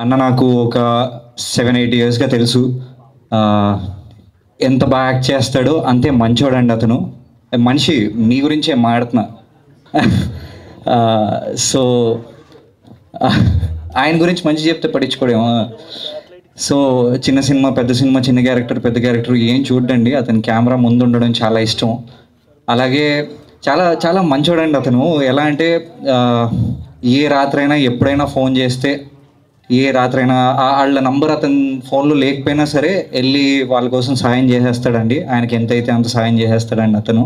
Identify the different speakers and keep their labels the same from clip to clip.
Speaker 1: అన్న నాకు ఒక 7-8 ఇయర్స్గా తెలుసు. ఎంత బాగా యాక్ట్ చేస్తాడో అంతే మంచోడండి అతను. మనిషి నీ గురించే మాట్లాడుతున్నా. సో ఆయన గురించి మంచి చెప్తే పట్టించుకోడేమో. సో చిన్న సినిమా పెద్ద సినిమా, చిన్న క్యారెక్టర్ పెద్ద క్యారెక్టర్ ఏం చూడండి, అతని కెమెరా ముందు ఉండడం చాలా ఇష్టం. అలాగే చాలా చాలా మంచోడండి అతను. ఎలా అంటే ఏ రాత్రైనా ఎప్పుడైనా ఫోన్ చేస్తే, ఏ రాత్రైనా వాళ్ళ నంబర్ అతని ఫోన్లో లేకపోయినా సరే వెళ్ళి వాళ్ళ కోసం సాయం చేసేస్తాడండి. ఆయనకి ఎంతైతే అంత సాయం చేసేస్తాడండి అతను.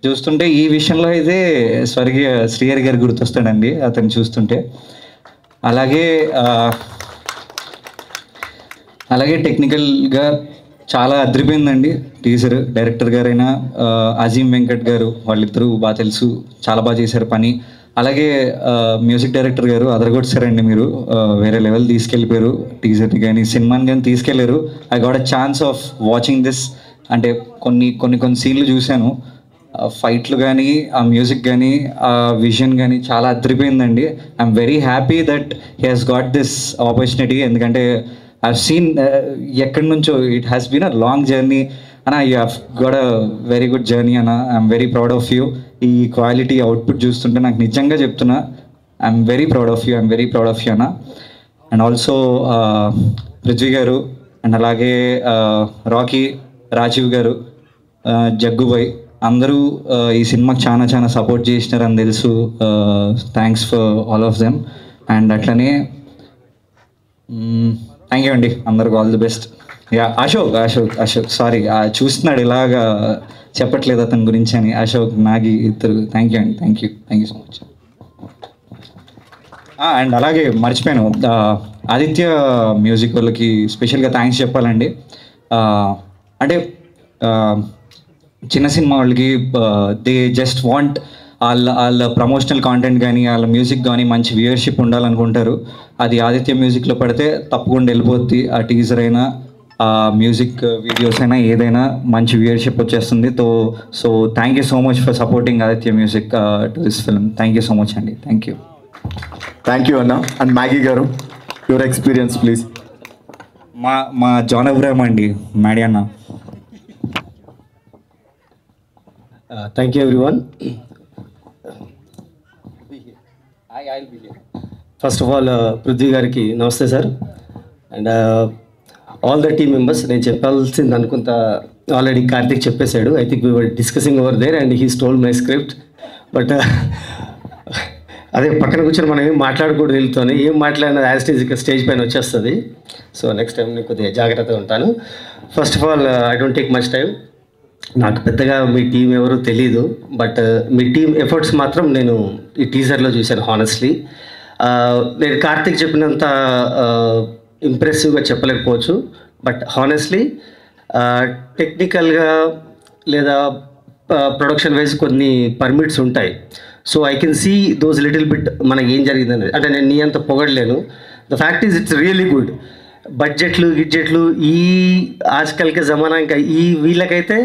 Speaker 1: చూస్తుంటే ఈ విషయంలో అయితే స్వర్గీయ శ్రీహరి గారు గుర్తొస్తాడండి అతను చూస్తుంటే. అలాగే టెక్నికల్గా చాలా అదిరిపోయిందండి టీజర్. డైరెక్టర్ గారైనా అజీమ్ వెంకట్ గారు, వాళ్ళిద్దరూ బాగా తెలుసు, చాలా బాగా చేశారు పని. అలాగే మ్యూజిక్ డైరెక్టర్ గారు అదరగొట్టారండి. మీరు వేరే లెవెల్ తీసుకెళ్ళిపోయారు టీజర్ని కానీ సినిమాని కానీ తీసుకెళ్ళారు. I got a chance of watching this. అంటే కొన్ని సీన్లు చూశాను, ఫైట్లు కానీ ఆ మ్యూజిక్ కానీ ఆ విజన్ కానీ చాలా అదిరిపోయిందండి. I'm very happy that he has got this opportunity. ఎందుకంటే ఐవ్ సీన్ ఎక్కడి నుంచో it has been a long journey అన్న. You have got a very good journey అన్న. I'm very proud of you. ఈ క్వాలిటీ అవుట్పుట్ చూస్తుంటే నాకు నిజంగా చెప్తున్నా, I'm very proud of you అన్న. అండ్ ఆల్సో పృథ్వీ గారు, అండ్ అలాగే రాకీ, రాజీవ్ గారు, జగ్గుబాయ్ అందరూ ఈ సినిమాకి చాలా సపోర్ట్ చేసినారని తెలుసు. Thanks for all of them. And అట్లనే థ్యాంక్ యూ అండి అందరికి. All the best. Yeah Ashok sorry చూస్తున్నాడు ఇలాగా చెప్పట్లేదు అతని గురించి అని. అశోక్, నాగి ఇద్దరు థ్యాంక్ యూ అండి. Thank you so much. And అలాగే మర్చిపోయాను, ఆదిత్య మ్యూజిక్ వాళ్ళకి స్పెషల్గా థ్యాంక్స్ చెప్పాలండి. అంటే చిన్న సినిమా వాళ్ళకి దే జస్ట్ వాంట్ వాళ్ళ ప్రమోషనల్ కాంటెంట్ కానీ వాళ్ళ మ్యూజిక్ కానీ మంచి వ్యూయర్షిప్ ఉండాలనుకుంటారు. అది ఆదిత్య మ్యూజిక్లో పడితే తప్పకుండా వెళ్ళిపోద్ది. ఆ టీజర్ అయినా ఆ మ్యూజిక్ వీడియోస్ అయినా ఏదైనా మంచి వ్యూయర్షిప్ వచ్చేస్తుంది. So thank you so much for supporting Aditya Music to this film. Thank you so much అండి. థ్యాంక్ యూ
Speaker 2: అన్న. అండ్ మ్యాగీ గారు, యువర్ ఎక్స్పీరియన్స్ ప్లీజ్.
Speaker 1: మా జాన్ అబ్రహం అండి, మ్యాడీ అన్న.
Speaker 3: Thank you everyone. First of all, Prithvi గారికి నమస్తే sir. And all the team members. నేను చెప్పాల్సింది అనుకుంటా ఆల్రెడీ కార్తిక్ చెప్పేశాడు. I think we were discussing over there and he stole my script. But అదే పక్కన కూర్చొని మనం ఏం మాట్లాడకూడదు, వెళ్తాను ఏం మాట్లాడినా యాజ్ ఇక స్టేజ్ పైన వచ్చేస్తుంది. సో నెక్స్ట్ టైం నేను కొద్దిగా జాగ్రత్తగా ఉంటాను. First of all I don't take much time. నాకు పెద్దగా మీ టీం ఎవరో తెలీదు, బట్ మీ టీం ఎఫర్ట్స్ మాత్రం నేను ఈ టీజర్లో చూశాను. హానెస్ట్లీ నేను కార్తిక్ చెప్పినంత ఇంప్రెసివ్గా చెప్పలేకపోవచ్చు, బట్ హానెస్ట్లీ టెక్నికల్గా లేదా ప్రొడక్షన్ వైజ్ కొన్ని పర్మిట్స్ ఉంటాయి. So I can see those little bit మనకి ఏం జరిగిందని. అంటే నేను నీ అంత పొగడలేను. The fact is it's really good. బడ్జెట్లు ఈ ఆజ్కల్కే జమానా, ఇంకా ఈ వీళ్ళకైతే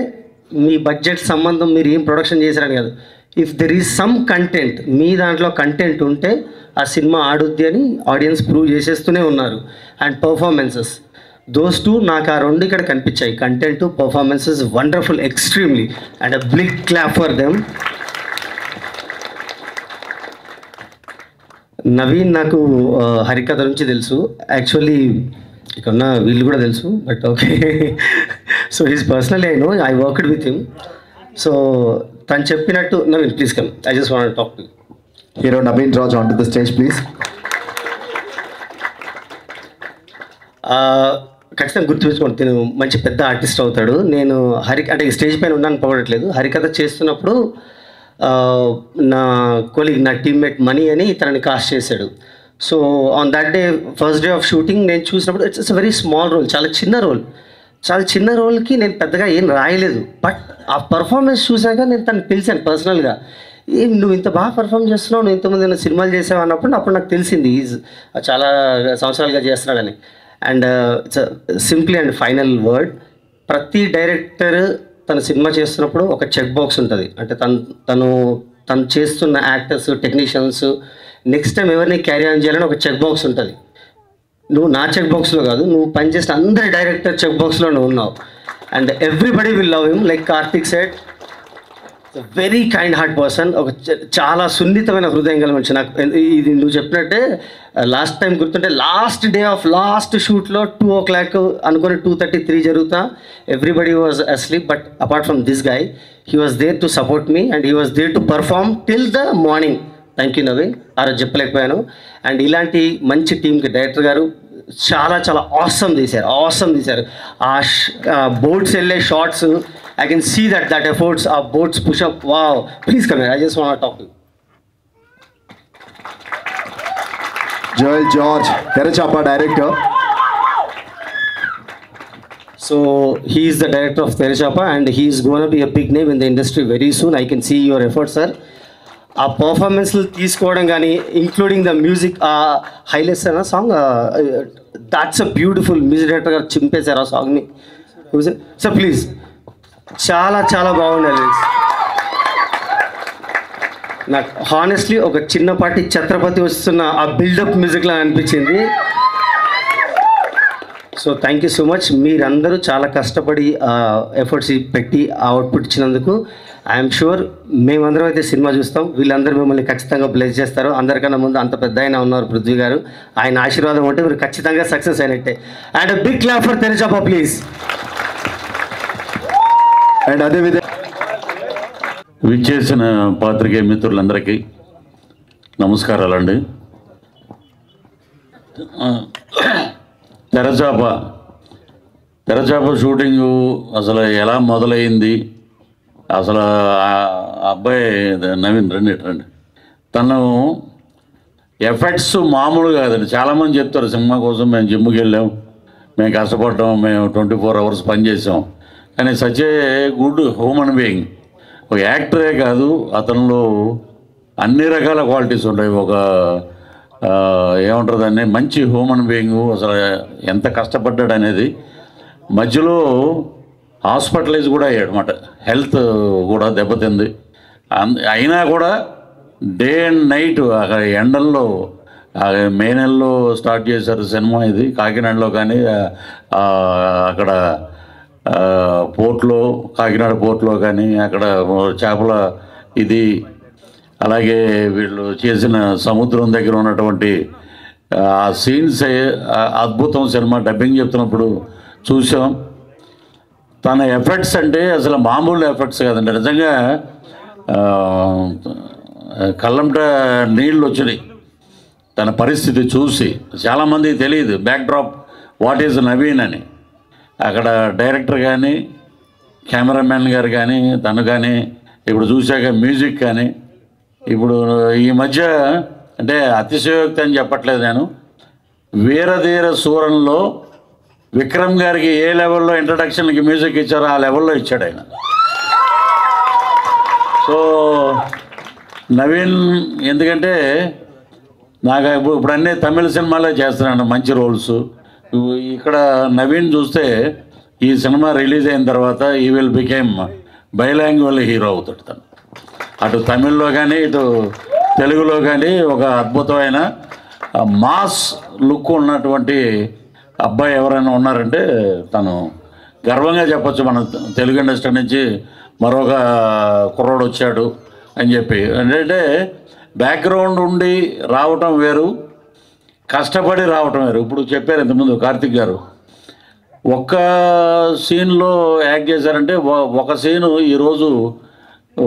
Speaker 3: మీ బడ్జెట్ సంబంధం మీరు ఏం ప్రొడక్షన్ చేశారని కాదు. If there is some content, మీ దాంట్లో కంటెంట్ ఉంటే ఆ సినిమా ఆడుద్ది అని ఆడియన్స్ ప్రూవ్ చేసేస్తూనే ఉన్నారు. అండ్ పర్ఫార్మెన్సెస్, దోస్ టూ నాకు ఆ రెండు ఇక్కడ కనిపించాయి. Content, performances wonderful, extremely. And a big clap for them. Naveen నాకు హరికథ నుంచి తెలుసు. యాక్చువల్లీ ఇక్కడ వీళ్ళు కూడా తెలుసు, but okay. So his personally I know, I worked with him. So తను చెప్పినట్టు Naveen please come, I just want to talk to
Speaker 2: hero Naveen Raj on to the stage please.
Speaker 3: ఖచ్చితంగా గుర్తుపెట్టుకోండి, నేను మంచి పెద్ద ఆర్టిస్ట్ అవుతాడు. నేను అంటే స్టేజ్ పైన ఉన్నాను పొగడట్లేదు. హరికథ చేస్తున్నప్పుడు నా కొలీగ్, నా టీమ్మేట్ మనీ అని తనని కాస్ట్ చేశాడు. So on that day, first day of shooting నేను చూసినప్పుడు ఇట్స్ వెరీ స్మాల్ రోల్, చాలా చిన్న రోల్కి నేను పెద్దగా ఏం రాయలేదు. బట్ ఆ పర్ఫార్మెన్స్ చూశాక నేను తను పిలిచాను పర్సనల్గా. నువ్వు ఇంత బాగా పర్ఫామ్ చేస్తున్నావు, నువ్వు ఇంతమంది సినిమాలు చేసావు అన్నప్పుడు అప్పుడు నాకు తెలిసింది ఈజ్ చాలా సంవత్సరాలుగా చేస్తున్నాడని. And it's simply and final word, ప్రతి డైరెక్టర్ తన సినిమా చేస్తున్నప్పుడు ఒక చెక్ బాక్స్ ఉంటుంది. అంటే తను చేస్తున్న యాక్టర్స్, టెక్నీషియన్స్ నెక్స్ట్ టైం ఎవరిని క్యారీ ఆన్ చేయాలని ఒక చెక్ బాక్స్ ఉంటుంది. నువ్వు నా చెక్ బాక్స్లో కాదు, నువ్వు పనిచేసిన అందరి డైరెక్టర్ చెక్ బాక్స్లో నువ్వు ఉన్నావు. And everybody will love him. Like Karthik said, very kind heart person. ఒక చాలా సున్నితమైన హృదయం గల మనిషి. నాకు ఇది నువ్వు చెప్పినట్టే లాస్ట్ టైం గుర్తుంటే లాస్ట్ డే ఆఫ్ లాస్ట్ షూట్లో 2 o'clock అనుకుని 2:33 జరుగుతా. Everybody was asleep, but apart from this guy he was there to support me and he was there to perform till the morning. Thank you Naveen, ఆ రోజు చెప్పలేకపోయాను. And ఇలాంటి మంచి టీంకి director గారు చాలా చాలా ఆసమ్ తీశారు. ఆ బోట్స్ వెళ్ళే shorts, I can see that efforts, our boats push up. Wow, please come here. I just want to talk to you.
Speaker 2: Joel George, Terrachappa director.
Speaker 3: So he is the director of Terrachappa and he is going to be a big name in the industry very soon. I can see your efforts, sir. ఆ పర్ఫార్మెన్స్లు తీసుకోవడం కానీ including the music, highlights అన్న song, that's a beautiful. Music director గారు చింపేశారు ఆ సాంగ్ని. Sir please, చాలా చాలా బాగుండాలి. నాకు హానెస్ట్లీ ఒక చిన్నపాటి ఛత్రపతి వస్తున్న ఆ బిల్డప్ మ్యూజిక్లా అనిపించింది. So thank you so much. మీరందరూ చాలా కష్టపడి ఎఫర్ట్స్ పెట్టి ఆ అవుట్పుట్ ఇచ్చినందుకు ఐఎమ్ షూర్ మేమందరం అయితే సినిమా చూస్తాం. వీళ్ళందరూ మిమ్మల్ని ఖచ్చితంగా బ్లెస్ చేస్తారు. అందరికన్నా ముందు అంత పెద్ద ఆయన ఉన్నారు పృథ్వీ గారు, ఆయన ఆశీర్వాదం ఉంటే మీరు ఖచ్చితంగా సక్సెస్ అయినట్టే. And big clap for Terachapa please.
Speaker 2: And అదేవిధంగా
Speaker 4: విచ్చేసిన పాత్రికేయ మిత్రులందరికీ నమస్కారాలండి. తెరచాప షూటింగు అసలు ఎలా మొదలైంది, అసలు ఆ అబ్బాయి నవీన్ రండి. తను ఎఫెక్ట్స్ మామూలు కాదండి. చాలామంది చెప్తారు సినిమా కోసం మేము జిమ్కి వెళ్ళాం, మేము కష్టపడ్డాం, మేము 24 hours పనిచేసాం. కానీ such a good human being. ఒక యాక్టరే కాదు, అతనిలో అన్ని రకాల క్వాలిటీస్ ఉంటాయి. ఒక ఏమంటారు దాన్ని, మంచి హ్యూమన్ బీయింగ్. అసలు ఎంత కష్టపడ్డాడు అనేది. మధ్యలో హాస్పిటలైజ్ కూడా అయ్యాడు అన్నమాట. హెల్త్ కూడా దెబ్బతింది. అయినా కూడా డే అండ్ నైట్ అక్కడ ఎండల్లో, మే నెలలో స్టార్ట్ చేశారు సినిమా. ఇది కాకినాడలో కానీ అక్కడ పోర్ట్లో, కాకినాడ పోర్ట్లో కానీ అక్కడ చేపల ఇది, అలాగే వీళ్ళు చేసిన సముద్రం దగ్గర ఉన్నటువంటి ఆ సీన్స్ అద్భుతం. సినిమా డబ్బింగ్ చెప్తున్నప్పుడు చూసాం. తన ఎఫర్ట్స్ అంటే అసలు మామూలు ఎఫర్ట్స్ కాదండి. నిజంగా కళ్ళంట నీళ్ళు వచ్చినాయి తన పరిస్థితి చూసి. చాలామందికి తెలియదు back drop what is Naveen అని. అక్కడ డైరెక్టర్ కానీ, కెమెరామెన్ గారు కానీ, తను కానీ, ఇప్పుడు చూశాక మ్యూజిక్ కానీ, ఇప్పుడు ఈ మధ్య అంటే అతిశయోక్తి అని చెప్పట్లేదు నేను, వీరధీర సూరంలో విక్రమ్ గారికి ఏ లెవెల్లో ఇంట్రడక్షన్కి మ్యూజిక్ ఇచ్చారో ఆ లెవెల్లో ఇచ్చాడు ఆయన. సో నవీన్ ఎందుకంటే నాకు ఇప్పుడు అన్నీ తమిళ సినిమాలే చేస్తున్నాను మంచి రోల్స్. ఇక్కడ నవీన్ చూస్తే ఈ సినిమా రిలీజ్ అయిన తర్వాత ఈ విల్ బికేమ్ బైలాంగ్వల్ హీరో అవుతాడు. తను అటు తమిళ్లో కానీ ఇటు తెలుగులో కానీ ఒక అద్భుతమైన మాస్ లుక్ ఉన్నటువంటి అబ్బాయి ఎవరైనా ఉన్నారంటే తను గర్వంగా చెప్పచ్చు. మన తెలుగు ఇండస్ట్రీ నుంచి మరొక కుర్రోడు వచ్చాడు అని చెప్పి. ఏంటంటే బ్యాక్గ్రౌండ్ ఉండి రావటం వేరు, కష్టపడి రావటం వేరు. ఇప్పుడు చెప్పారు ఇంతకుముందు కార్తిక్ గారు, ఒక్క సీన్లో యాక్ట్ చేశారంటే ఒక సీను ఈరోజు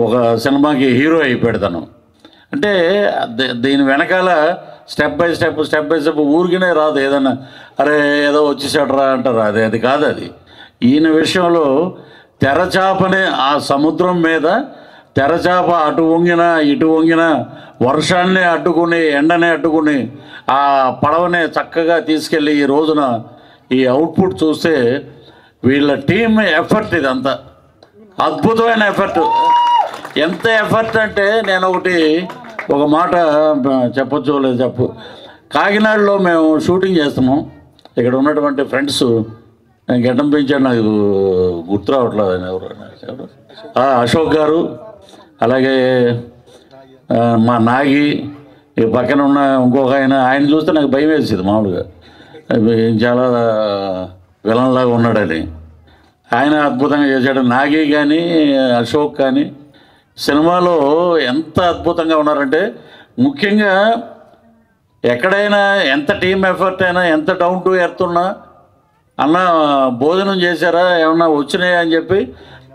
Speaker 4: ఒక సినిమాకి హీరో అయిపోయాడు తను. అంటే దీని వెనకాల స్టెప్ బై స్టెప్ ఊరికినే రాదు. ఏదన్నా అరే ఏదో వచ్చేసాడరా అంటారు, అది కాదు. అది ఈయన విషయంలో తెరచాపని ఆ సముద్రం మీద తెరచాప అటు వంగినా ఇటు వంగినా వర్షాన్ని అడ్డుకుని ఎండనే అడ్డుకుని ఆ పడవనే చక్కగా తీసుకెళ్ళి ఈ రోజున ఈ అవుట్పుట్ చూస్తే వీళ్ళ టీమ్ ఎఫర్ట్ ఇదంతా అద్భుతమైన ఎఫర్ట్. ఎంత ఎఫర్ట్ అంటే నేను ఒక మాట చెప్పొచ్చు లేదు చెప్పు. కాకినాడలో మేము షూటింగ్ చేస్తున్నాం. ఇక్కడ ఉన్నటువంటి ఫ్రెండ్స్ గడ్డం పెంచాడు, నాకు గుర్తు రావట్లేదు ఆయన ఎవరు, అశోక్ గారు, అలాగే మా నాగి, ఈ పక్కన ఉన్న ఇంకొక ఆయన చూస్తే నాకు భయం వేసేది మామూలుగా, చాలా విలన్లాగా ఉన్నాడని. ఆయన అద్భుతంగా చేశాడు. నాగి కానీ అశోక్ కానీ సినిమాలో ఎంత అద్భుతంగా ఉన్నారంటే, ముఖ్యంగా ఎక్కడైనా ఎంత టీం ఎఫర్ట్ అయినా, ఎంత డౌన్ టు ఎర్త్ ఉన్నా, అన్న భోజనం చేశారా ఏమన్నా వచ్చినాయా అని చెప్పి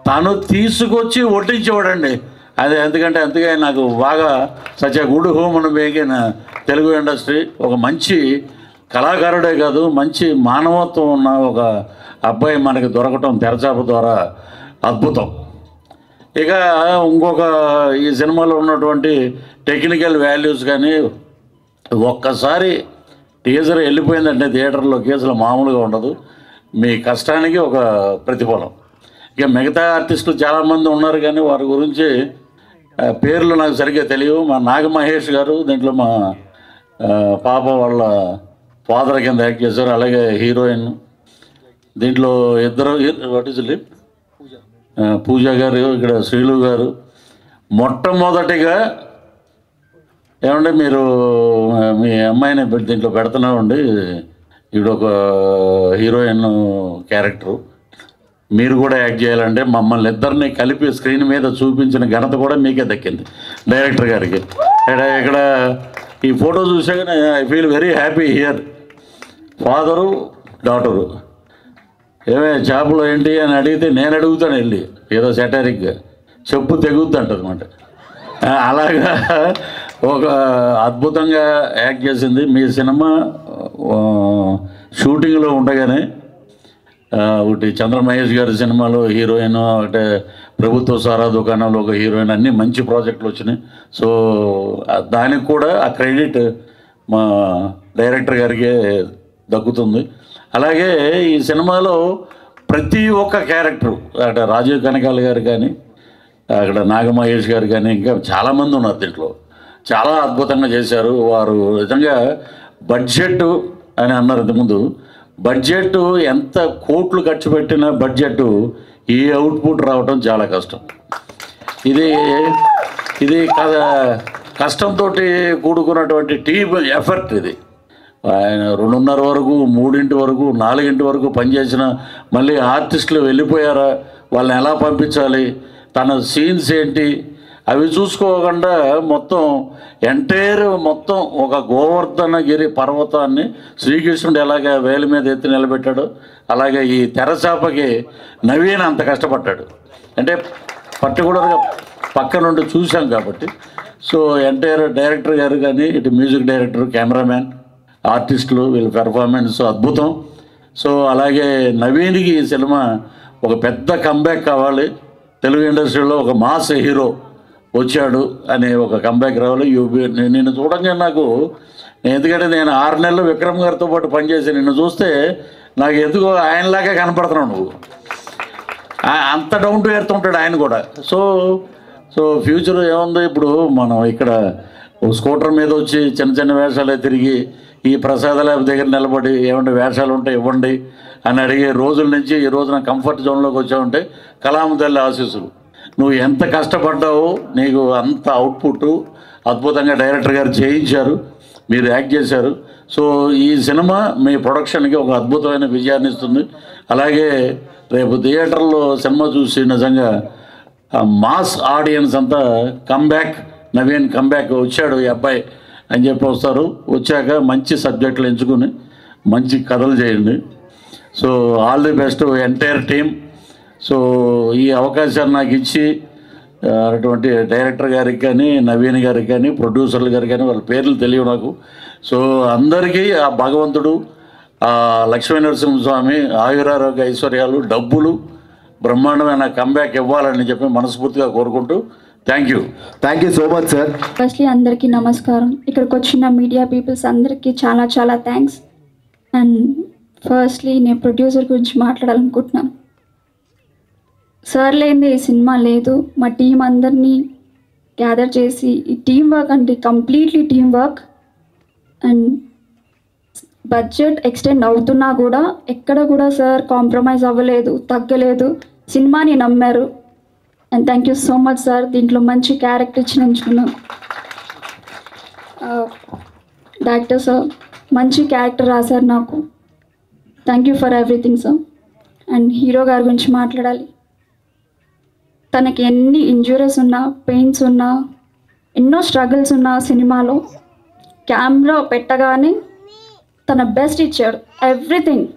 Speaker 4: తను తీసుకొచ్చి వడ్డించేవాడండి. అది ఎందుకంటే అందుకే నాకు బాగా such a good human being in Telugu industry. ఒక మంచి కళాకారుడే కాదు, మంచి మానవత్వం ఉన్న ఒక అబ్బాయి మనకి దొరకటం తెరచాప ద్వారా అద్భుతం. ఇక ఇంకొక ఈ సినిమాలో ఉన్నటువంటి టెక్నికల్ వాల్యూస్ కానీ, ఒక్కసారి టీజర్ వెళ్ళిపోయిందంటే థియేటర్లోకి అసలు మామూలుగా ఉండదు. మీ కష్టానికి ఒక ప్రతిఫలం. ఇక మిగతా ఆర్టిస్టులు చాలామంది ఉన్నారు కానీ వారి గురించి పేర్లు నాకు సరిగ్గా తెలియవు. మా నాగ మహేష్ గారు దీంట్లో మా పాప వాళ్ళ ఫాదర్ కింద యాక్ట్ చేశారు. అలాగే హీరోయిన్ దీంట్లో ఇద్దరు, వాట్ ఈజ్ లిప్, పూజ గారు, ఇక్కడ శ్రీలు గారు. మొట్టమొదటిగా ఏమంటే మీరు మీ అమ్మాయిని దీంట్లో పెడుతున్నామండి, ఈవిడొక హీరోయిన్ క్యారెక్టరు, మీరు కూడా యాక్ట్ చేయాలంటే మమ్మల్ని ఇద్దరిని కలిపి స్క్రీన్ మీద చూపించిన ఘనత కూడా మీకే దక్కింది, డైరెక్టర్ గారికి. ఇక్కడ ఈ ఫోటో చూసాక I feel very happy here. Father daughter ఏమే చేపలు ఏంటి అని అడిగితే నేను అడుగుతాను వెళ్ళి, ఏదో సెటారిక్గా చెప్పు తెగుద్ది అంటదన్నమాట. అలాగా ఒక అద్భుతంగా యాక్ట్ చేసింది. మీ సినిమా షూటింగ్లో ఉండగానే ఒకటి చంద్రమహేష్ గారి సినిమాలో హీరోయిన్, అంటే ప్రభుత్వ సారా దుకాణంలో ఒక హీరోయిన్, అన్నీ మంచి ప్రాజెక్టులు వచ్చినాయి. సో దానికి కూడా ఆ క్రెడిట్ మా డైరెక్టర్ గారికి దక్కుతుంది. అలాగే ఈ సినిమాలో ప్రతి ఒక్క క్యారెక్టరు, అంటే రాజీవ్ కనకాల గారు కానీ, అక్కడ నాగమహేష్ గారు కానీ, ఇంకా చాలామంది ఉన్నారు దీంట్లో, చాలా అద్భుతంగా చేశారు. వారు నిజంగా బడ్జెట్ అని అన్నారు ఇంతకుముందు, బడ్జెట్ ఎంత కోట్లు ఖర్చు పెట్టినా బడ్జెట్ ఈ అవుట్పుట్ రావడం చాలా కష్టం. ఇది కష్టంతో కూడుకున్నటువంటి టీమ్ ఎఫర్ట్. ఇది ఆయన 2:30 వరకు, 3 వరకు, 4 వరకు పనిచేసిన, మళ్ళీ ఆర్టిస్టులు వెళ్ళిపోయారా, వాళ్ళని ఎలా పంపించాలి, తన సీన్స్ ఏంటి, అవి చూసుకోకుండా మొత్తం మొత్తం ఒక గోవర్ధనగిరి పర్వతాన్ని శ్రీకృష్ణుడు ఎలాగ వేలి మీద ఎత్తి నిలబెట్టాడో అలాగే ఈ తెరచాపకి నవీన్ అంత కష్టపడ్డాడు. అంటే పర్టికులర్గా పక్క నుండి చూసాం కాబట్టి. సో డైరెక్టర్ గారు కానీ, ఇటు మ్యూజిక్ డైరెక్టర్, కెమెరామ్యాన్, ఆర్టిస్టులు, వీళ్ళ పెర్ఫార్మెన్స్ అద్భుతం. సో అలాగే నవీన్కి ఈ సినిమా ఒక పెద్ద కంబ్యాక్ కావాలి, తెలుగు ఇండస్ట్రీలో ఒక మాస్ హీరో వచ్చాడు అనే ఒక కంబ్యాక్ రావాలి. నిన్ను చూడంగా నాకు, ఎందుకంటే నేను 6 నెలలు విక్రమ్ గారితో పాటు పనిచేసి నిన్ను చూస్తే నాకు ఎందుకో ఆయనలాగా కనపడుతున్నావు నువ్వు. అంత డౌన్ టు ఎర్త్ ఉంటాడు ఆయన కూడా. సో ఫ్యూచర్ ఏముంది, ఇప్పుడు మనం ఇక్కడ స్కూటర్ మీద వచ్చి చిన్న చిన్న వేషాలే తిరిగి ఈ ప్రసాదాల దగ్గర నిలబడి ఏమంటే వేషాలు ఉంటే ఇవ్వండి అని అడిగే రోజుల నుంచి ఈ రోజున కంఫర్ట్ జోన్లోకి వచ్చావంటే కలాం తల్లి ఆశీస్సులు. నువ్వు ఎంత కష్టపడ్డావో నీకు అంత అవుట్పుట్ అద్భుతంగా డైరెక్టర్ గారు చేయించారు, మీరు యాక్ట్ చేశారు. సో ఈ సినిమా మీ ప్రొడక్షన్కి ఒక అద్భుతమైన విజయాన్ని ఇస్తుంది. అలాగే రేపు థియేటర్లో సినిమా చూసి నిజంగా మాస్ ఆడియన్స్ అంతా కంబ్యాక్, నవీన్ కంబ్యాక్ వచ్చాడు ఈ అబ్బాయి అని చెప్పి వస్తారు. వచ్చాక మంచి సబ్జెక్టులు ఎంచుకుని మంచి కథలు చేయండి. So all the best entire team. So ఈ అవకాశాన్ని నాకు ఇచ్చి అటువంటి డైరెక్టర్ గారికి కానీ, నవీన్ గారికి కానీ, ప్రొడ్యూసర్ల గారికి కానీ, వాళ్ళ పేర్లు తెలియవు నాకు. సో అందరికీ ఆ భగవంతుడు, ఆ లక్ష్మీ నరసింహస్వామి ఆయురారోగ్య ఐశ్వర్యాలు, డబ్బులు, బ్రహ్మాండమైన కంబ్యాక్ ఇవ్వాలని చెప్పి మనస్ఫూర్తిగా కోరుకుంటూ thank you
Speaker 2: so much sir.
Speaker 5: Firstly అందరికీ నమస్కారం. ఇక్కడికి వచ్చిన మీడియా పీపుల్స్ అందరికీ చాలా చాలా థ్యాంక్స్. అండ్ ఫస్ట్లీ నేను ప్రొడ్యూసర్ గురించి మాట్లాడాలనుకుంటున్నాను. సార్ లేనిదే ఈ సినిమా లేదు. మా టీం అందరినీ గ్యాదర్ చేసి ఈ టీం వర్క్ అంటే completely team work. And budget extend అవుతున్నా కూడా ఎక్కడ కూడా సార్ కాంప్రమైజ్ అవ్వలేదు, తగ్గలేదు, సినిమాని నమ్మారు. And thank you so much sir, దీంట్లో మంచి క్యారెక్టర్ ఇచ్చినందుకు. డైరెక్టర్ సార్ మంచి క్యారెక్టర్ రాశారు నాకు. Thank you for everything sir. And hero గారి గురించి మాట్లాడాలి. తనకి ఎన్ని ఇంజురీస్ ఉన్నా, పెయిన్స్ ఉన్నా, ఎన్నో స్ట్రగుల్స్ ఉన్నా సినిమాలో కెమెరా పెట్టగానే తన బెస్ట్ ఇచ్చాడు. ఎవ్రీథింగ్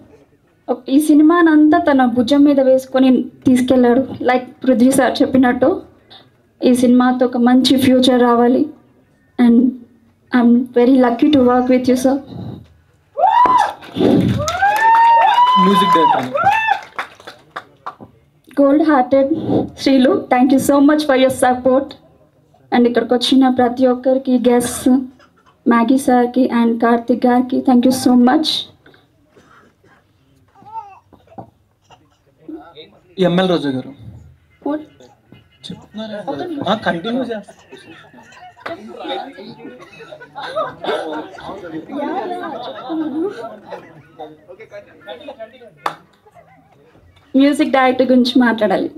Speaker 5: ఈ సినిమానంతా తన భుజం మీద వేసుకొని తీసుకెళ్ళాడు. లైక్ పృథ్వీ సార్ చెప్పినట్టు ఈ సినిమాతో ఒక మంచి ఫ్యూచర్ రావాలి. And I'm very lucky to work with you sir.
Speaker 6: Music director
Speaker 5: gold hearted Srilu, thank you so much for your support. And ఇక్కడికి వచ్చిన ప్రతి ఒక్కరికి, గెస్ట్ మ్యాగీ సార్కి అండ్ కార్తిక్ గారికి thank you so much.
Speaker 6: ML Roja గారు కంటిన్యూ చేస్తారు.
Speaker 5: Music director గురించి మాట్లాడాలి.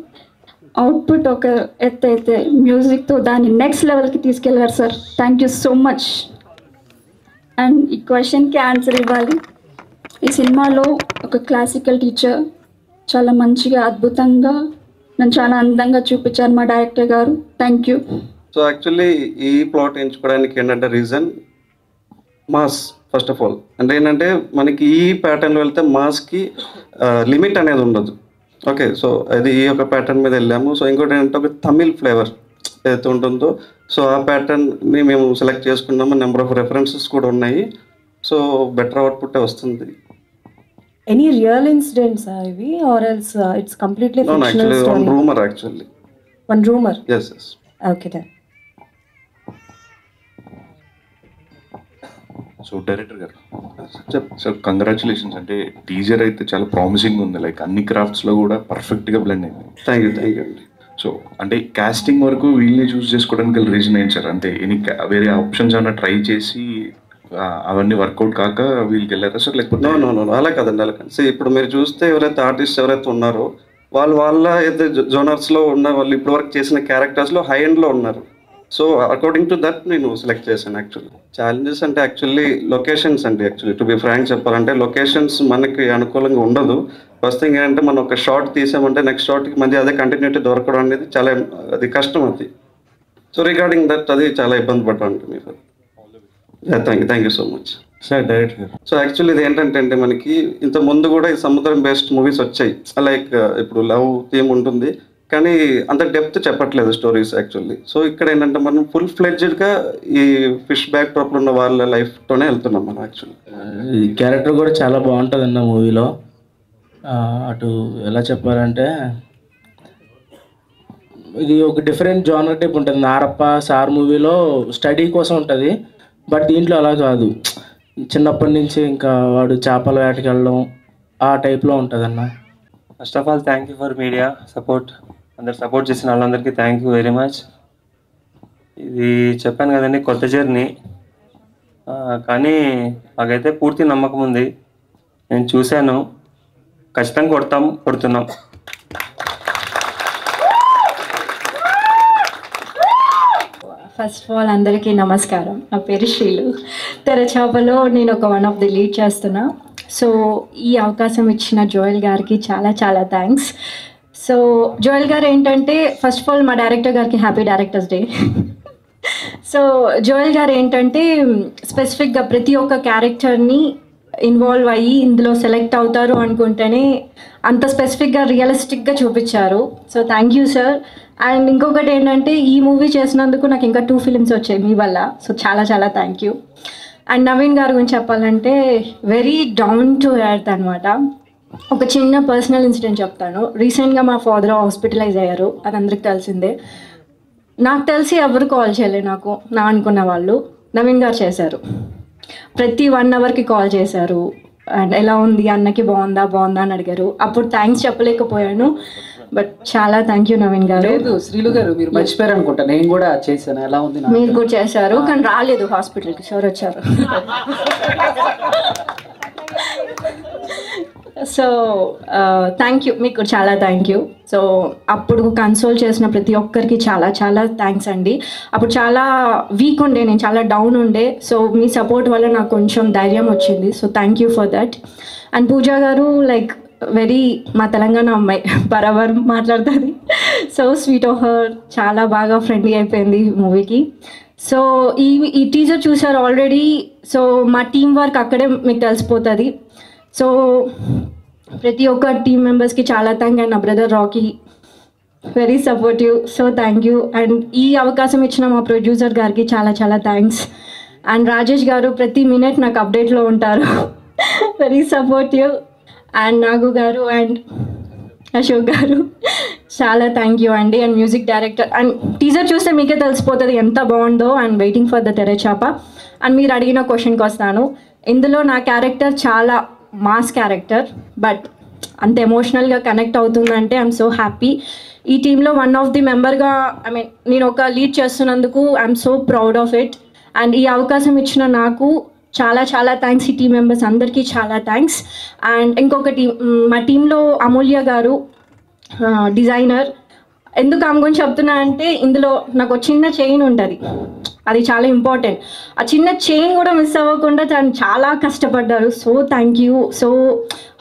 Speaker 5: అవుట్పుట్ ఒక ఎత్తు అయితే మ్యూజిక్తో దాన్ని నెక్స్ట్ లెవెల్కి తీసుకెళ్ళారు sir. Thank you so much. And ఈ క్వశ్చన్కి ఆన్సర్ ఇవ్వాలి. ఈ సినిమాలో ఒక క్లాసికల్ టీచర్ చాలా మంచిగా, అద్భుతంగా, నన్ను చాలా అందంగా చూపించారు మా డైరెక్టర్ గారు. Thank you.
Speaker 7: సో యాక్చువల్లీ ఈ ప్లాట్ ఎంచుకోవడానికి ఏంటంటే reason mass. First of all అంటే ఏంటంటే మనకి ఈ ప్యాటర్న్లో వెళ్తే మాస్కి లిమిట్ అనేది ఉండదు. ఓకే, సో అది ఈ యొక్క ప్యాటర్న్ మీద వెళ్ళాము. సో ఇంకోటి ఏంటంటే ఒక తమిళ్ ఫ్లేవర్ ఏదైతే ఉంటుందో, సో ఆ ప్యాటర్న్ని మేము సెలెక్ట్ చేసుకున్నాము. నెంబర్ ఆఫ్ రెఫరెన్సెస్ కూడా ఉన్నాయి. సో బెటర్ అవుట్పుట్ వస్తుంది.
Speaker 8: Any real incidents ivi or else it's completely
Speaker 7: No,
Speaker 8: fictional
Speaker 7: actually
Speaker 8: story?
Speaker 7: one rumor actually.
Speaker 8: One rumor?
Speaker 7: Yes.
Speaker 8: Okay then.
Speaker 9: So director గారు sir congratulations. అంటే teaser అయితే చాలా promising ఉంది. Like అన్ని క్రాఫ్ట్స్లో కూడా పర్ఫెక్ట్గా బ్లెండ్ అయింది.
Speaker 7: థ్యాంక్ యూ అండి.
Speaker 9: సో అంటే కాస్టింగ్ వరకు వీళ్ళని చూస్ చేసుకోవడానికి గల రీజన్ ఏంటి సార్? అంటే వేరే ఆప్షన్స్ ఏమైనా ట్రై చేసి అవన్నీ వర్కౌట్ కాక వీళ్ళకి వెళ్ళారా సార్? లేకపోతే
Speaker 7: నో అలా కదండి, అలా కాదు. సో ఇప్పుడు మీరు చూస్తే ఎవరైతే ఆర్టిస్ట్ ఎవరైతే ఉన్నారో వాళ్ళ అయితే జోనర్స్లో ఉన్న వాళ్ళు ఇప్పుడు వరకు చేసిన క్యారెక్టర్స్లో హై ఎండ్లో ఉన్నారు. సో అకార్డింగ్ టు దట్ నేను సెలెక్ట్ చేశాను. యాక్చువల్లీ ఛాలెంజెస్ అంటే యాక్చువల్లీ లొకేషన్స్ అండి. యాక్చువల్లీ టు బి ఫ్రాంక్ చెప్పాలంటే లొకేషన్స్ మనకి అనుకూలంగా ఉండదు. ఫస్ట్ థింగ్ ఏంటంటే మనం ఒక షార్ట్ తీసామంటే నెక్స్ట్ షార్ట్కి మధ్య అదే కంటిన్యూటీ దొరకడం అనేది చాలా అది కష్టం అది. సో రిగార్డింగ్ దట్ అది చాలా ఇబ్బంది పడ్డాను మీరు. Thank you so much
Speaker 3: sir director గారు.
Speaker 7: సో యాక్చువల్లీ ఇది ఏంటంటే అంటే మనకి ఇంత ముందు కూడా ఈ సముద్రం బేస్డ్ మూవీస్ వచ్చాయి. లైక్ ఇప్పుడు లవ్ థీమ్ ఉంటుంది కానీ అంత డెప్త్ చెప్పట్లేదు స్టోరీస్ యాక్చువల్లీ. సో ఇక్కడ ఏంటంటే మనం ఫుల్ ఫ్లెడ్జ్డ్గా ఈ ఫిష్ బ్యాక్ డ్రాప్లో ఉన్న వాళ్ళ లైఫ్తోనే వెళ్తున్నాం మనం యాక్చువల్లీ.
Speaker 3: ఈ క్యారెక్టర్ కూడా చాలా బాగుంటుంది అన్న మూవీలో. అటు ఎలా చెప్పాలంటే ఇది ఒక డిఫరెంట్ జానర్ టైప్ ఉంటుంది. నారప్ప సార్ మూవీలో స్టడీ కోసం ఉంటుంది, బట్ దీంట్లో అలా కాదు. చిన్నప్పటి నుంచి ఇంకా వాడు చేపల వేటకి వెళ్ళడం ఆ టైప్లో ఉంటుంది అన్న.
Speaker 10: First of all thank you for media support. అందరు సపోర్ట్ చేసిన వాళ్ళందరికీ థ్యాంక్ యూ వెరీ మచ్. ఇది చెప్పాను కదండి, కొత్త జర్నీ, కానీ మాకైతే పూర్తి నమ్మకం ఉంది. నేను చూశాను, ఖచ్చితంగా కొడుతున్నాం.
Speaker 8: ఫస్ట్ ఆఫ్ ఆల్ అందరికీ నమస్కారం. నా పేరు శ్రీలు. తెరచాపలో నేను ఒక వన్ ఆఫ్ ది లీడ్ చేస్తున్నా. సో ఈ అవకాశం ఇచ్చిన జోయల్ గారికి చాలా చాలా థ్యాంక్స్. సో జోయల్ గారు ఏంటంటే ఫస్ట్ ఆఫ్ ఆల్ మా డైరెక్టర్ గారికి happy directors day. So Joel గారు ఏంటంటే స్పెసిఫిక్గా ప్రతి ఒక్క క్యారెక్టర్ని ఇన్వాల్వ్ అయ్యి ఇందులో సెలెక్ట్ అవుతారు అనుకుంటేనే అంత స్పెసిఫిక్గా రియలిస్టిక్గా చూపించారు. So thank you sir. And ఇంకొకటి ఏంటంటే ఈ మూవీ చేసినందుకు నాకు ఇంకా 2 ఫిలిమ్స్ వచ్చాయి మీ వల్ల. సో చాలా చాలా థ్యాంక్ యూ. అండ్ నవీన్ గారి గురించి చెప్పాలంటే వెరీ డౌన్ టు ఎర్త్ అనమాట. ఒక చిన్న పర్సనల్ ఇన్సిడెంట్ చెప్తాను. రీసెంట్గా మా ఫాదర్ హాస్పిటలైజ్ అయ్యారు, అది అందరికి తెలిసిందే. నాకు తెలిసి ఎవరు కాల్ చేయలేదు నాకు, నా అనుకున్న వాళ్ళు. నవీన్ గారు చేశారు. ప్రతి 1 అవర్కి కాల్ చేశారు. అండ్ ఎలా ఉంది, అన్నకి బాగుందా అని అడిగారు. అప్పుడు థ్యాంక్స్ చెప్పలేకపోయాను, బట్ చాలా థ్యాంక్ యూ నవీన్ గారు.
Speaker 6: లేదు శ్రీలు గారు, మీరు మర్చిపోయారు అనుకుంటా, నేను కూడా చేశాను. ఎలా ఉంది?
Speaker 8: మీరు కూడా చేశారు, కానీ రాలేదు హాస్పిటల్కి, సార్ వచ్చారు. సో థ్యాంక్ యూ, మీకు చాలా థ్యాంక్ యూ. సో అప్పుడు కన్సోల్ చేసిన ప్రతి ఒక్కరికి చాలా చాలా థ్యాంక్స్ అండి. అప్పుడు చాలా వీక్ ఉండే, నేను చాలా డౌన్ ఉండే. సో మీ సపోర్ట్ వల్ల నాకు కొంచెం ధైర్యం వచ్చింది. So thank you for that. And Pooja గారు లైక్ వెరీ మా తెలంగాణ అమ్మాయి, బరాబర్ మాట్లాడుతుంది. సో స్వీట్ ఆఫ్ హర్, చాలా బాగా ఫ్రెండ్లీ అయిపోయింది మూవీకి. సో ఈ టీజర్ చూసారు ఆల్రెడీ. సో మా టీం వర్క్ అక్కడే మీకు తెలిసిపోతుంది. సో ప్రతి ఒక్క టీం మెంబర్స్కి చాలా థ్యాంక్. అండ్ నా brother Rocky very supportive. So thank you. And ఈ అవకాశం ఇచ్చిన మా ప్రొడ్యూసర్ గారికి చాలా చాలా థ్యాంక్స్. అండ్ రాజేష్ గారు ప్రతి మినిట్ నాకు అప్డేట్లో ఉంటారు, వెరీ సపోర్టివ్. అండ్ నాగు గారు అండ్ అశోక్ గారు చాలా థ్యాంక్ యూ అండి. And music director. And teaser చూస్తే మీకే తెలిసిపోతుంది ఎంత బాగుందో. And waiting for the Terachapa. And మీరు అడిగిన క్వశ్చన్కి వస్తాను. ఇందులో నా క్యారెక్టర్ చాలా మాస్ క్యారెక్టర్, బట్ అంత ఎమోషనల్గా కనెక్ట్ అవుతుందంటే ఐఎమ్ సో హ్యాపీ. ఈ టీంలో వన్ ఆఫ్ ది మెంబర్గా నేను ఒక లీడ్ చేస్తున్నందుకు I'm so proud of it. And ఈ అవకాశం ఇచ్చిన నాకు చాలా చాలా థ్యాంక్స్. ఈ టీం మెంబర్స్ అందరికీ చాలా థ్యాంక్స్. అండ్ ఇంకొకటి, మా టీంలో అమూల్య గారు డిజైనర్. ఎందుకు ఆమె గురించి చెప్తున్నా అంటే ఇందులో నాకు ఒక చిన్న చైన్ ఉంటుంది, అది చాలా ఇంపార్టెంట్. ఆ చిన్న చైన్ కూడా మిస్ అవ్వకుండా తను చాలా కష్టపడ్డారు. So thank you. So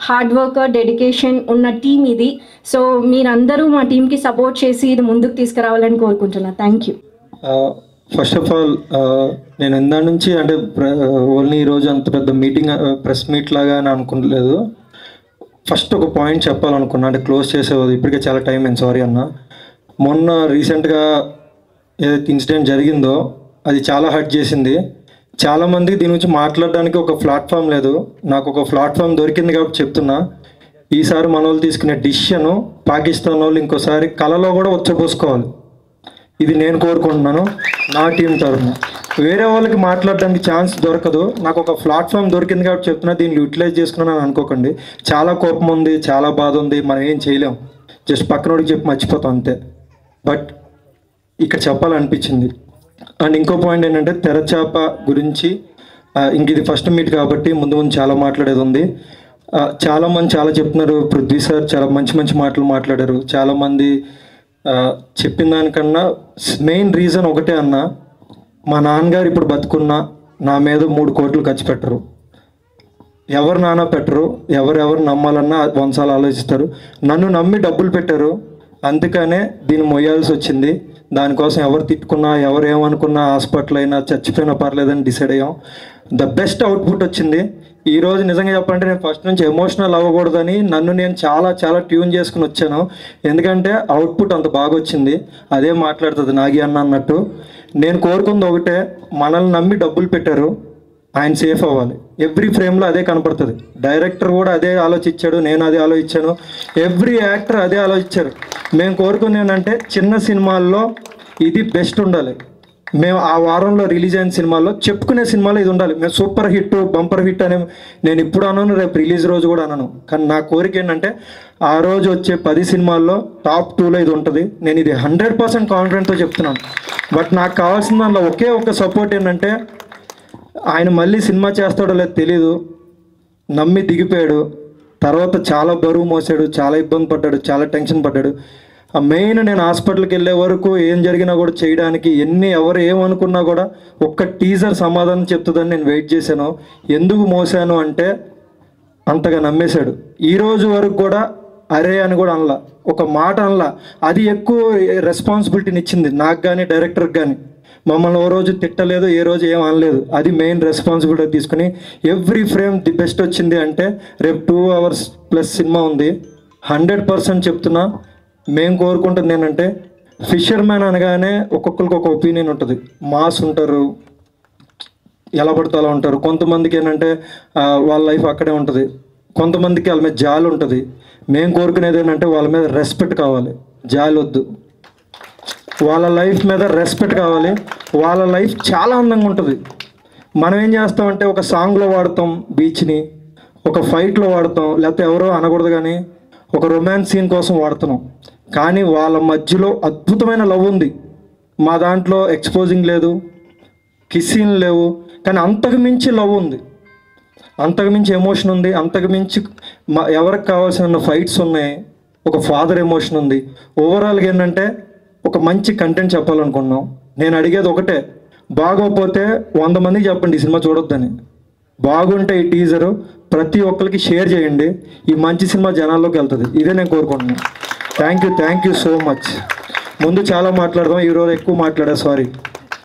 Speaker 8: hard worker, dedication ఉన్న టీం ఇది. సో మీరందరూ మా టీంకి సపోర్ట్ చేసి ఇది ముందుకు తీసుకురావాలని కోరుకుంటున్నా. Thank you.
Speaker 11: First of all నేను ఇందా నుంచి అంటే ఓన్లీ ఈరోజు అంత పెద్ద మీటింగ్ ప్రెస్ మీట్ లాగా అని అనుకోలేదు. ఫస్ట్ ఒక పాయింట్ చెప్పాలనుకున్నా, అంటే క్లోజ్ చేసేది ఇప్పటికే చాలా టైం అయింది, సారీ అన్న. మొన్న రీసెంట్గా ఏదైతే ఇన్సిడెంట్ జరిగిందో అది చాలా హర్ట్ చేసింది. చాలామంది దీని గురించి మాట్లాడడానికి ఒక ప్లాట్ఫామ్ లేదు. నాకు ఒక ప్లాట్ఫామ్ దొరికింది కాబట్టి చెప్తున్నా. ఈసారి మన వాళ్ళు తీసుకునే డిసిషను పాకిస్తాన్ వాళ్ళు ఇంకోసారి కళలో కూడా వచ్చపోసుకోవాలి. ఇది నేను కోరుకుంటున్నాను నా టీం తరఫున. వేరే వాళ్ళకి మాట్లాడడానికి ఛాన్స్ దొరకదు. నాకు ఒక ప్లాట్ఫామ్ దొరికింది కాబట్టి చెప్తున్నా, దీన్ని యూటిలైజ్ చేసుకున్నాను అనుకోకండి. చాలా కోపం ఉంది, చాలా బాధ ఉంది, మనం ఏం చేయలేం, జస్ట్ పక్కనోడికి చెప్పి మర్చిపోతాం అంతే. బట్ ఇక్కడ చెప్పాలనిపించింది. అండ్ ఇంకో పాయింట్ ఏంటంటే తెరచాప గురించి, ఇంక ఇది ఫస్ట్ మీట్ కాబట్టి ముందు ముందు చాలా మాట్లాడేది ఉంది. చాలామంది చాలా చెప్తున్నారు, పృథ్వీ సార్ చాలా మంచి మంచి మాటలు మాట్లాడారు. చాలామంది చెప్పిన దానికన్నా మెయిన్ రీజన్ ఒకటే అన్న, మా నాన్నగారు ఇప్పుడు బతుకున్నా నా మీద 3 కోట్లు ఖర్చు పెట్టరు. ఎవరు నాన్న పెట్టరు, ఎవరెవరు నమ్మాలన్నా వంశాలు ఆలోచిస్తారు. నన్ను నమ్మి డబ్బులు పెట్టారు, అందుకనే దీన్ని మొయ్యాల్సి వచ్చింది. దానికోసం ఎవరు తిట్టుకున్నా, ఎవరు ఏమనుకున్నా, హాస్పిటల్ అయినా చచ్చిపోయినా పర్లేదని డిసైడ్ అయ్యాం. ద బెస్ట్ అవుట్పుట్ వచ్చింది. ఈరోజు నిజంగా చెప్పాలంటే నేను ఫస్ట్ నుంచి ఎమోషనల్ అవ్వకూడదని నన్ను నేను చాలా చాలా ట్యూన్ చేసుకుని వచ్చాను. ఎందుకంటే అవుట్పుట్ అంత బాగా వచ్చింది. అదే మాట్లాడుతుంది నాగి అన్న అన్నట్టు. నేను కోరుకుంది ఒకటే, మనల్ని నమ్మి డబ్బులు పెట్టారు, ఆయన సేఫ్ అవ్వాలి. ఎవ్రీ ఫ్రేమ్లో అదే కనపడుతుంది. డైరెక్టర్ కూడా అదే ఆలోచించాడు, నేను అదే ఆలోచించాను, ఎవ్రీ యాక్టర్ అదే ఆలోచించారు. మేము కోరుకునే ఏంటంటే చిన్న సినిమాల్లో ఇది బెస్ట్ ఉండాలి. మేము ఆ వారంలో రిలీజ్ అయిన సినిమాల్లో చెప్పుకునే సినిమాలో ఇది ఉండాలి. మేము సూపర్ హిట్, బంపర్ హిట్ అని నేను ఇప్పుడు అనను, రేపు రిలీజ్ రోజు కూడా అనను. కానీ నా కోరిక ఏంటంటే ఆ రోజు వచ్చే 10 సినిమాల్లో టాప్ 2లో ఇది ఉంటుంది. నేను ఇది 100% కాన్ఫిడెంట్తో చెప్తున్నాను. బట్ నాకు కావాల్సిన దానిలో ఒకే ఒక సపోర్ట్ ఏంటంటే, ఆయన మళ్ళీ సినిమా చేస్తాడో లేదో తెలీదు, నమ్మి దిగిపోయాడు. తర్వాత చాలా బరువు మోసాడు, చాలా ఇబ్బంది పడ్డాడు, చాలా టెన్షన్ పడ్డాడు. మెయిన్ నేను హాస్పిటల్కి వెళ్ళే వరకు ఏం జరిగినా కూడా చేయడానికి ఎవరు ఏమనుకున్నా కూడా ఒక్క టీజర్ సమాధానం చెప్తుందని నేను వెయిట్ చేశాను. ఎందుకు మోసాను అంటే అంతగా నమ్మేశాడు. ఈరోజు వరకు కూడా అరే అని కూడా అనలా, ఒక మాట అనలా. అది ఎక్కువ రెస్పాన్సిబిలిటీని ఇచ్చింది నాకు కానీ డైరెక్టర్కి కానీ. మమ్మల్ని ఓ రోజు తిట్టలేదు, ఏ రోజు ఏం అనలేదు. అది మెయిన్ రెస్పాన్సిబిలిటీ తీసుకుని ఎవ్రీ ఫ్రేమ్ ది బెస్ట్ వచ్చింది. అంటే రేపు 2 hours ప్లస్ సినిమా ఉంది. 100% చెప్తున్నా, మేము కోరుకుంటుంది ఏంటంటే, ఫిషర్మ్యాన్ అనగానే ఒక్కొక్కరికి ఒక ఒపీనియన్ ఉంటుంది. మాస్ ఉంటారు, ఎలా పడితే అలా ఉంటారు. కొంతమందికి ఏంటంటే వాళ్ళ లైఫ్ అక్కడే ఉంటుంది, కొంతమందికి వాళ్ళ మీద జాలి ఉంటుంది. మేము కోరుకునేది ఏంటంటే వాళ్ళ మీద రెస్పెక్ట్ కావాలి, జాలి వద్దు. వాళ్ళ లైఫ్ మీద రెస్పెక్ట్ కావాలి. వాళ్ళ లైఫ్ చాలా అందంగా ఉంటుంది. మనం ఏం చేస్తామంటే ఒక సాంగ్లో వాడతాం బీచ్ని, ఒక ఫైట్లో వాడతాం, లేకపోతే ఎవరో అనకూడదు కానీ ఒక రొమాన్స్ సీన్ కోసం వాడుతున్నాం. కానీ వాళ్ళ మధ్యలో అద్భుతమైన లవ్ ఉంది. మా దాంట్లో ఎక్స్పోజింగ్ లేదు, కిస్సింగ్ లేవు, కానీ అంతకు మించి లవ్ ఉంది. అంతకుమించి ఎమోషన్ ఉంది, అంతకుమించి ఎవరికి కావాల్సిన ఫైట్స్ ఉన్నాయి, ఒక ఫాదర్ ఎమోషన్ ఉంది. ఓవరాల్గా ఏంటంటే ఒక మంచి కంటెంట్ చెప్పాలనుకున్నాం. నేను అడిగేది ఒకటే, బాగోకపోతే 100 మందికి చెప్పండి ఈ సినిమా చూడొద్దని. బాగుంటే ఈ టీజరు ప్రతి ఒక్కరికి షేర్ చేయండి, ఈ మంచి సినిమా జనాల్లోకి వెళ్తుంది. ఇదే నేను కోరుకుంటున్నాను. Thank you so much. ముందు చాలా మాట్లాడదాం, ఈరోజు ఎక్కువ మాట్లాడా, సారీ.